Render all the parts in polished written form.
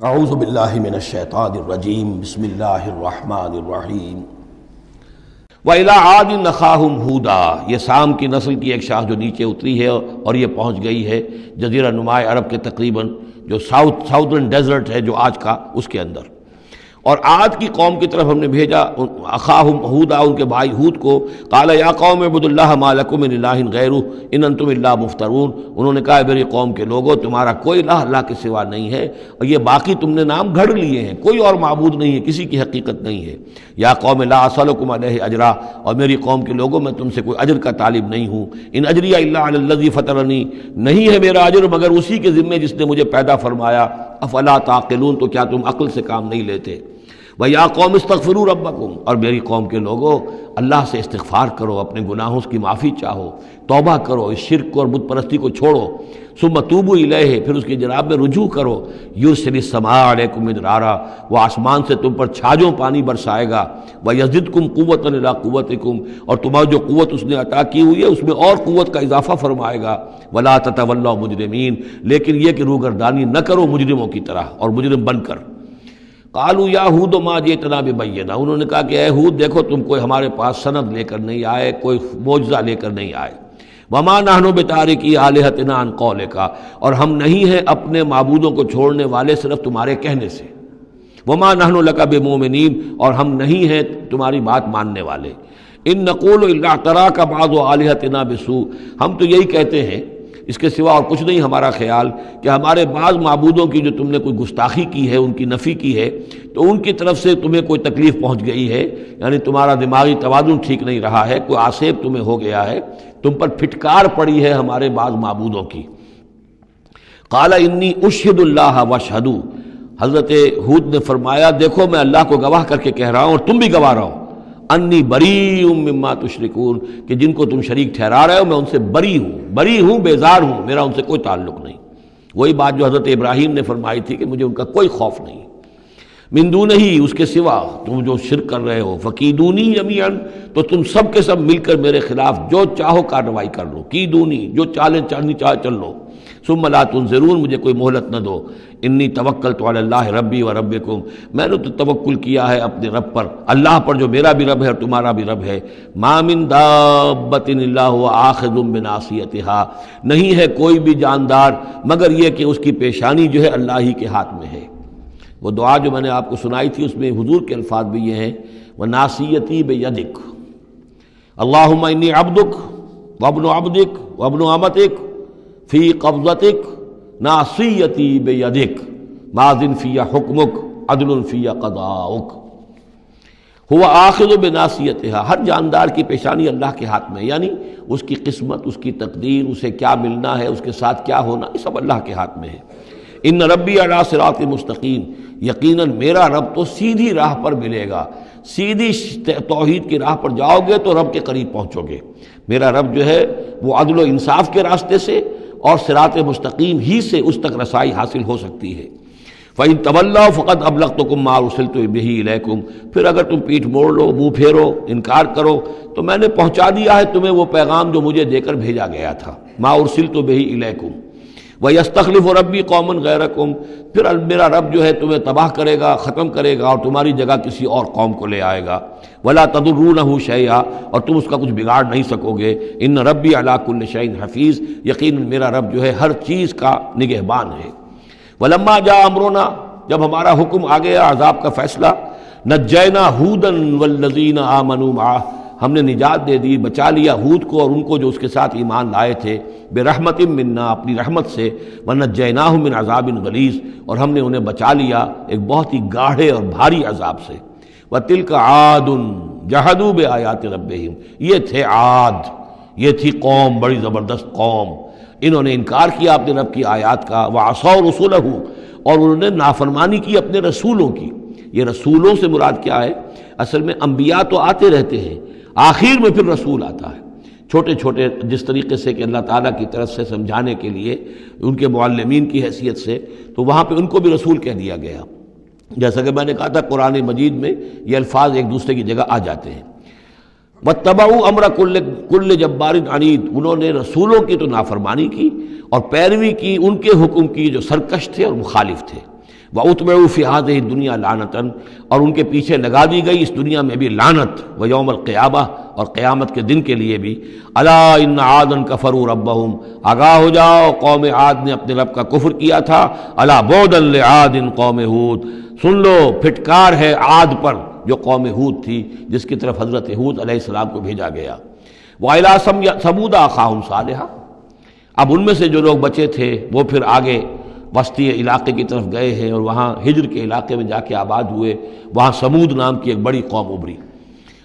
اعوذ باللہ من الشیطان الرجیم بسم اللہ الرحمن الرحیم وَإِلَىٰ عَادٍ أَخَاهُمْ هُودًا، یہ سام کی نسل کی ایک شاخ جو نیچے اتری ہے اور یہ پہنچ گئی ہے جزیرہ نماء عرب کے تقریباً جو ساؤدرن ڈیزرٹ ہے جو آج کا، اس کے اندر، اور عاد کی قوم کی طرف ہم نے بھیجا اخاہم ہودا، ان کے بھائی ہود کو۔ قال یا قوم اعبدوا اللہ ما لکم من الہ غیرہ ان انتم الا مفترون، انہوں نے کہا میری قوم کے لوگوں تمہارا کوئی الہ اللہ کے سوا نہیں ہے اور یہ باقی تم نے نام گھڑ لیے ہیں، کوئی اور معبود نہیں ہے، کسی کی حقیقت نہیں ہے۔ یا قوم لا اسألکم علیہ اجرا، اور میری قوم کے لوگوں میں تم سے کوئی اجر کا طالب نہیں ہوں۔ ان اجری الا علی الذی فطرنی، نہیں ہے میرا اجر مگر اسی کے ذمے جس نے مجھے پیدا فرمایا۔ افلا تعقلون، تو کیا تم عقل سے کام نہیں لیتے؟ وَيَا قَوْمِ اسْتَغْفِرُوا رَبَّكُمْ، اور میری قوم کے لوگوں اللہ سے استغفار کرو، اپنے گناہوں کی معافی چاہو، توبہ کرو، اس شرک کو اور بت پرستی کو چھوڑو۔ ثُمَّ تُوبُوا إِلَيْهِ، پھر اس کی جناب میں رجوع کرو۔ يُرْسِلِ السَّمَاءَ عَلَيْكُمْ مِدْرَارًا، وہ آسمان سے تم پر چھاجوں پانی برسائے گا۔ وَيَزِدْكُمْ قُوَّةً إِلَىٰ قُوَّتِكُمْ، اور تمہاری جو قوت اس نے عطا کی ہوئی ہے اس میں اور قوت کا اضافہ فرمائے گا۔ وَلَا تَتَوَلَّوْا مُجْرِمِينَ، لیکن یہ کہ روگردانی نہ کرو مجرموں کی طرح اور مجرم بن کر۔ قالوا یا ہود ما جئتنا ببینہ، انہوں نے کہا کہ اے ہود دیکھو تم کوئی ہمارے پاس سند لے کر نہیں آئے، کوئی معجزہ لے کر نہیں آئے۔ وما نحن بتارکی آلہتنا عن قولک، اور ہم نہیں ہیں اپنے معبودوں کو چھوڑنے والے صرف تمہارے کہنے سے۔ وما نحن لک بمؤمنین، اور ہم نہیں ہیں تمہاری بات ماننے والے۔ ان نقول الا اعتراک بعض آلہتنا بسوء، ہم تو یہی کہتے ہیں، اس کے سوا اور کچھ نہیں ہمارا خیال، کہ ہمارے بعض معبودوں کی جو تم نے کوئی گستاخی کی ہے، ان کی نفی کی ہے، تو ان کی طرف سے تمہیں کوئی تکلیف پہنچ گئی ہے، یعنی تمہارا دماغی توازن ٹھیک نہیں رہا ہے، کوئی آسیب تمہیں ہو گیا ہے، تم پر پھٹکار پڑی ہے ہمارے بعض معبودوں کی۔ قال انی اشہد اللہ واشہدوا، حضرت ہود نے فرمایا دیکھو میں اللہ کو گواہ کر کے کہہ رہا ہوں اور تم بھی گواہ رہو، انی بریء مما تشرکون، کہ جن کو تم شریک ٹھہرا رہے ہو میں ان سے بری ہوں، بیزار ہوں، میرا ان سے کوئی تعلق نہیں۔ وہی بات جو حضرت ابراہیم نے فرمائی تھی کہ مجھے ان کا کوئی خوف نہیں۔ من دونہ، اس کے سوا تم جو شرک کر رہے ہو، فکیدونی جمیعا، تو تم سب کے سب مل کر میرے خلاف جو چاہو کارروائی کر لو، کیدونی، جو چالیں چلنی چاہے چل لو، ثم لا تنظرون، مجھے کوئی مہلت نہ دو۔ انی توکلت علی اللہ ربی و ربکم، میں نے تو توکل کیا ہے اپنے رب پر، اللہ پر جو میرا بھی رب ہے اور تمہارا بھی رب ہے۔ ما من دابۃ الا هو آخذ بناصیتها، نہیں ہے کوئی بھی جاندار مگر یہ کہ اس کی پیشانی جو ہے اللہ ہی کے ہاتھ میں ہے۔ وہ دعا جو میں نے آپ کو سنائی تھی اس میں حضور کے الفاظ بھی یہ ہیں، وَنَاصِيَتِي بِيَدِكَ اللہم انی عبدک وابن عبدک وابن امتک فی قبضتک ناصیتی بیدک ماضٍ فی حکمک عدل فی قضاؤک۔ ہوا آخذ بناصیتها، ہر جاندار کی پیشانی اللہ کے ہاتھ میں، یعنی اس کی قسمت، اس کی تقدیر، اسے کیا ملنا ہے، اس کے ساتھ کیا ہونا، یہ سب اللہ کے ہاتھ میں ہے۔ ان ربی علی صراط مستقیم، یقیناً میرا رب تو سیدھی راہ پر ملے گا، سیدھی توحید کی راہ پر جاؤ گے تو رب کے قریب پہنچو گے۔ میرا رب جو ہے وہ عدل و انصاف کے راستے سے اور صراط مستقیم ہی سے اس تک رسائی حاصل ہو سکتی ہے۔ فَإِن تَوَلَّوْا فَقَدْ أَبْلَغْتُكُم مَّا أُرْسِلْتُ بِهِ إِلَيْكُمْ، پھر اگر تم پیٹھ موڑ لو، منہ پھیرو، انکار کرو، تو میں نے پہنچا دیا ہے تمہیں وہ پیغام جو مجھے دے کر بھیجا گیا تھا۔ مَا أُرْسِلْتُ بِهِ إِلَيْكُمْ وَيَسْتَخْلِفُ رَبِّي قَوْمًا غَيْرَكُمْ، پھر میرا رب جو ہے تمہیں تباہ کرے گا، ختم کرے گا اور تمہاری جگہ کسی اور قوم کو لے آئے گا۔ وَلَا تَضُرُّونَهُ شَيْئًا، اور تم اس کا کچھ بگاڑ نہیں سکو گے۔ إِنَّ رَبِّي عَلَىٰ كُلِّ شَيْءٍ حَفِيظٌ، یقیناً میرا رب جو ہے ہر چیز کا نگہبان ہے۔ وَلَمَّا جَاءَ أَمْرُنَا، جب ہمارا حکم آ گیا، عذاب کا فیصلہ، نَجَّيْنَا هُودًا وَالَّذِينَ آمَنُوا مَعَهُ، ہم نے نجات دے دی، بچا لیا ہود کو اور ان کو جو اس کے ساتھ ایمان لائے تھے، برحمت منا، اپنی رحمت سے، ونجیناہم من عذاب غلیظ، اور ہم نے انہیں بچا لیا ایک بہت ہی گاڑھے اور بھاری عذاب سے۔ وتلک عاد جحدوا بآیات ربہم، یہ تھے عاد، یہ تھی قوم، بڑی زبردست قوم، انہوں نے انکار کیا اپنے رب کی آیات کا، وعصوا رسولہ، اور انہوں نے نافرمانی کی اپنے رسولوں کی۔ یہ رسولوں سے مراد کیا ہے؟ اصل میں انبیاء تو آتے رہتے ہیں، آخر میں پھر رسول آتا ہے، چھوٹے چھوٹے، جس طریقے سے کہ اللہ تعالیٰ کی طرف سے سمجھانے کے لیے ان کے معلمین کی حیثیت سے، تو وہاں پہ ان کو بھی رسول کہہ دیا گیا۔ جیسا کہ میں نے کہا تھا قرآن مجید میں یہ الفاظ ایک دوسرے کی جگہ آ جاتے ہیں۔ وَاتَّبَعُوا أَمْرَ كُلِّ جَبَّارٍ عَنِيدٍ، انہوں نے رسولوں کی تو نافرمانی کی اور پیروی کی ان کے حکم کی جو سرکش تھے اور مخالف تھے۔ وَأُتْبِعُوا فِي هَذِهِ الدُّنْيَا لَعْنَةً، اور ان کے پیچھے لگا دی گئی اس دنیا میں بھی لعنت، وَيَوْمَ الْقِيَامَةِ، اور قیامت کے دن کے لیے بھی، الا ان عادا کفروا ربهم، آگاہ ہو جاؤ قوم عاد نے اپنے رب کا کفر کیا تھا، الا بعدا لعاد قوم ہود، سن لو پھٹکار ہے عاد پر جو قوم ہود تھی جس کی طرف حضرت ہود علیہ السلام کو بھیجا گیا۔ وَإِلَىٰ ثَمُودَ أَخَاهُمْ صَالِحًا، اب ان میں سے جو لوگ بچے تھے وہ پھر آگے وسطی علاقے کی طرف گئے ہیں اور وہاں ہجر کے علاقے میں جا کے آباد ہوئے، وہاں سمود نام کی ایک بڑی قوم ابھری،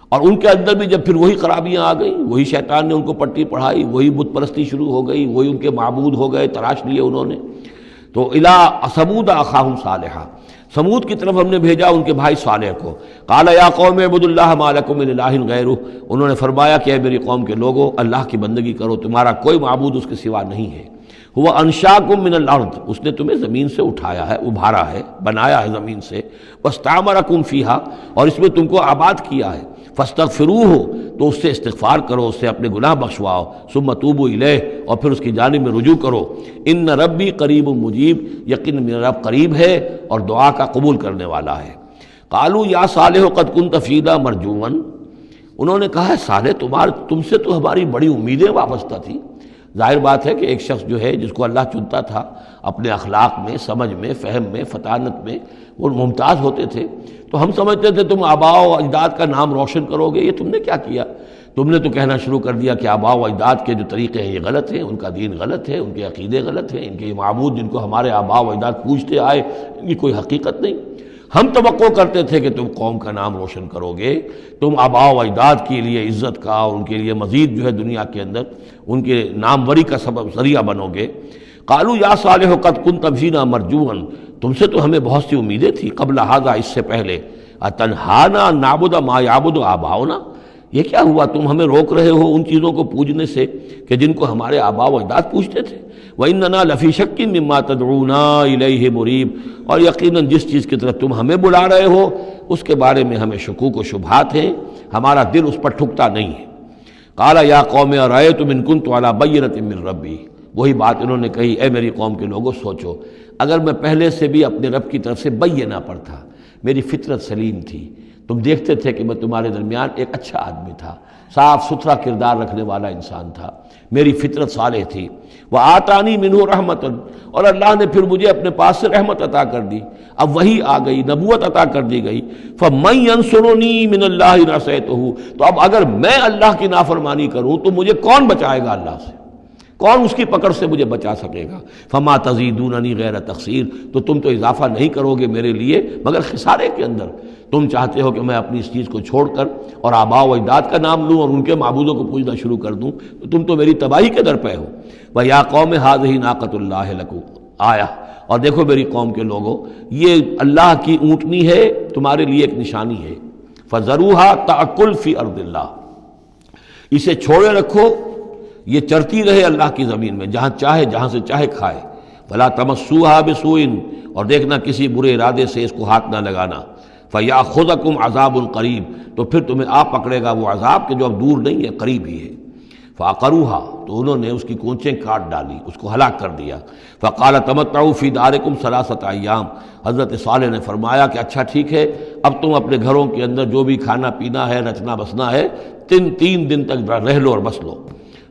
اور ان کے اندر بھی جب پھر وہی خرابیاں آ گئیں، وہی شیطان نے ان کو پٹی پڑھائی، وہی بت پرستی شروع ہو گئی، وہی ان کے معبود ہو گئے، تراش لیے انہوں نے۔ تو الی ثمود اخاہم صالحا، سمود کی طرف ہم نے بھیجا ان کے بھائی صالح کو۔ قال یا قوم اعبدوا اللہ ما لکم من الہ غیرہ، انہوں نے فرمایا کہ اے میری قوم کے لوگو اللہ کی بندگی کرو، تمہارا کوئی معبود اس کے سوا نہیں ہے۔ هو انشاکم من الارض، اس نے تمہیں زمین سے اٹھایا ہے، ابھارا ہے، بنایا ہے زمین سے، واستعمرکم فیہا، اور اس میں تم کو آباد کیا ہے، فاستغفروہ، تو اس سے استغفار کرو، اس سے اپنے گناہ بخشواؤ، ثم توبوا الیہ، اور پھر اس کی جانب میں رجوع کرو، ان ربی قریب مجیب، یقین میرا رب قریب ہے اور دعا کا قبول کرنے والا ہے۔ قالوا یا صالح قد کنت فینا مرجوا، انہوں نے کہا ہے صالح تم سے تو ہماری بڑی امیدیں وابستہ تھی۔ ظاہر بات ہے کہ ایک شخص جو ہے جس کو اللہ چنتا تھا اپنے اخلاق میں، سمجھ میں، فہم میں، فطانت میں وہ ممتاز ہوتے تھے، تو ہم سمجھتے تھے تم آباء و اجداد کا نام روشن کرو گے، یہ تم نے کیا کیا؟ تم نے تو کہنا شروع کر دیا کہ آباء و اجداد کے جو طریقے ہیں یہ غلط ہیں، ان کا دین غلط ہے، ان کے عقیدے غلط ہیں، ان کے یہ معبود جن کو ہمارے آباء و اجداد پوجتے آئے ان کی کوئی حقیقت نہیں۔ ہم توقع کرتے تھے کہ تم قوم کا نام روشن کرو گے، تم آباء و اجداد کے لیے عزت کا اور ان کے لیے مزید جو ہے دنیا کے اندر ان کے ناموری کا سبب ذریعہ بنو گے۔ قالوا یا صالح قد کنت فینا مرجوا، تم سے تو ہمیں بہت سی امیدیں تھی قبل ھذا، اس سے پہلے، اتنہانا نعبد ما یعبد آباؤنا، یہ کیا ہوا تم ہمیں روک رہے ہو ان چیزوں کو پوجنے سے کہ جن کو ہمارے آباء و اجداد پوجتے تھے؟ وَإِنَّنَا لَفِي شَكٍّ مِّمَّا تَدْعُونَا إِلَيْهِ مُرِيبٍ، اور یقیناً جس چیز کی طرف تم ہمیں بلا رہے ہو اس کے بارے میں ہمیں شکوک و شبہات ہیں، ہمارا دل اس پر ٹھکتا نہیں ہے۔ قَالَ يَا قَوْمِ أَرَأَيْتُمْ إِن كُنتُ عَلَىٰ بَيِّنَةٍ مِّن رَّبِّي، وہی بات انہوں نے کہی، اے میری قوم کے لوگوں سوچو، اگر میں پہلے سے بھی اپنے رب کی طرف سے بینہ پر تھا، میری فطرت سلیم تھی، تم دیکھتے تھے کہ میں تمہارے درمیان ایک اچھا آدمی تھا، صاف ستھرا کردار رکھنے والا انسان تھا، میری فطرت صالح تھی، وَآتَانِي مِنْهُ رَحْمَةً، اور اللہ نے پھر مجھے اپنے پاس سے رحمت عطا کر دی، اب وہی آ گئی، نبوت عطا کر دی گئی، فَمَن يَنصُرُنِي مِنَ اللَّهِ إِنْ عَصَيْتُهُ، تو اب اگر میں اللہ کی نافرمانی کروں تو مجھے کون بچائے گا اللہ سے؟ کون اس کی پکڑ سے مجھے بچا سکے گا؟ فما تزیدوننی غیر تقصیر، تو تم تو اضافہ نہیں کرو گے میرے لیے مگر خسارے کے اندر۔ تم چاہتے ہو کہ میں اپنی اس چیز کو چھوڑ کر اور آباء و اجداد کا نام لوں اور ان کے معبودوں کو پوجنا شروع کر دوں، تو تم تو میری تباہی کے در پہ ہو۔ وَيَا قَوْمِ هَٰذِهِ نَاقَةُ اللَّهِ لَكُمْ آیَةٌ، اور دیکھو میری قوم کے لوگوں، یہ اللہ کی اونٹنی ہے، تمہارے لیے ایک نشانی ہے۔ فَذَرُوهَا تَأْكُلْ فِي أَرْضِ اللَّهِ، اسے چھوڑے رکھو، یہ چرتی رہے اللہ کی زمین میں، جہاں چاہے جہاں سے چاہے کھائے۔ وَلَا تَمَسُّوهَا بِسُوءٍ، اور دیکھنا کسی برے ارادے سے اس کو ہاتھ نہ لگانا۔ فَيَأْخُذَكُمْ عَذَابٌ قَرِيبٌ، تو پھر تمہیں آ پکڑے گا وہ عذاب کہ جو اب دور نہیں ہے، قریب ہی ہے۔ فَعَقَرُوهَا، تو انہوں نے اس کی کونچیں کاٹ ڈالی، اس کو ہلاک کر دیا۔ فَقَالَ تَمَتَّعُوا فِي دَارِكُمْ ثَلَاثَةَ أَيَّامٍ، حضرت صالح نے فرمایا کہ اچھا ٹھیک ہے، اب تم اپنے گھروں کے اندر جو بھی کھانا پینا ہے، رچنا بسنا ہے، تین دن تک رہ لو اور بس لو۔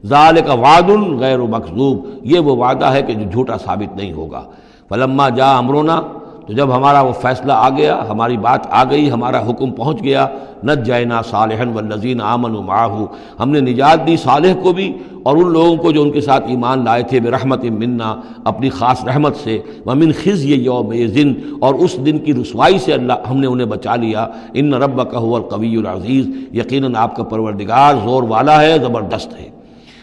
ذالک وعد غیر مکذوب، یہ وہ وعدہ ہے کہ جو جھوٹا ثابت نہیں ہوگا۔ فلما جاء امرنا، تو جب ہمارا وہ فیصلہ آ گیا، ہماری بات آ گئی، ہمارا حکم پہنچ گیا، نجینا صالحا والذین آمنوا معہ، ہم نے نجات دی صالح کو بھی اور ان لوگوں کو جو ان کے ساتھ ایمان لائے تھے، برحمت منا، اپنی خاص رحمت سے، ومن خزی یومئذ، اور اس دن کی رسوائی سے اللہ ہم نے انہیں بچا لیا۔ ان ربک هو القوی العزیز، یقیناً آپ کا پروردگار زور والا ہے، زبردست ہے۔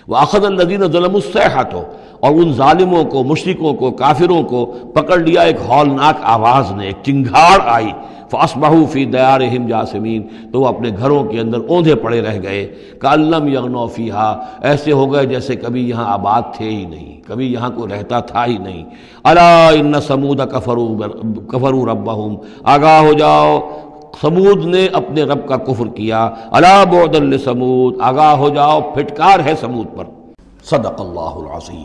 وَأَخَذَ الَّذِينَ ظَلَمُوا الصَّيْحَةُ، اور ان ظالموں کو، مشرکوں کو، کافروں کو پکڑ لیا ایک ہولناک آواز نے، ایک چنگھاڑ آئی۔ فَأَصْبَحُوا فِي دِيَارِهِمْ جَاثِمِينَ، تو وہ اپنے گھروں کے اندر اوندھے پڑے رہ گئے۔ كَأَن لَّمْ يَغْنَوْا فِيهَا، ایسے ہو گئے جیسے کبھی یہاں آباد تھے ہی نہیں، کبھی یہاں کوئی رہتا تھا ہی نہیں۔ أَلَا إِنَّ ثَمُودَ كَفَرُوا رَبَّهُمْ، آگاہ ہو جاؤ، سمود نے اپنے رب کا کفر کیا۔ الا بعدا لثمود، آگاہ ہو جاؤ، پھٹکار ہے سمود پر۔ صدق اللہ العظیم۔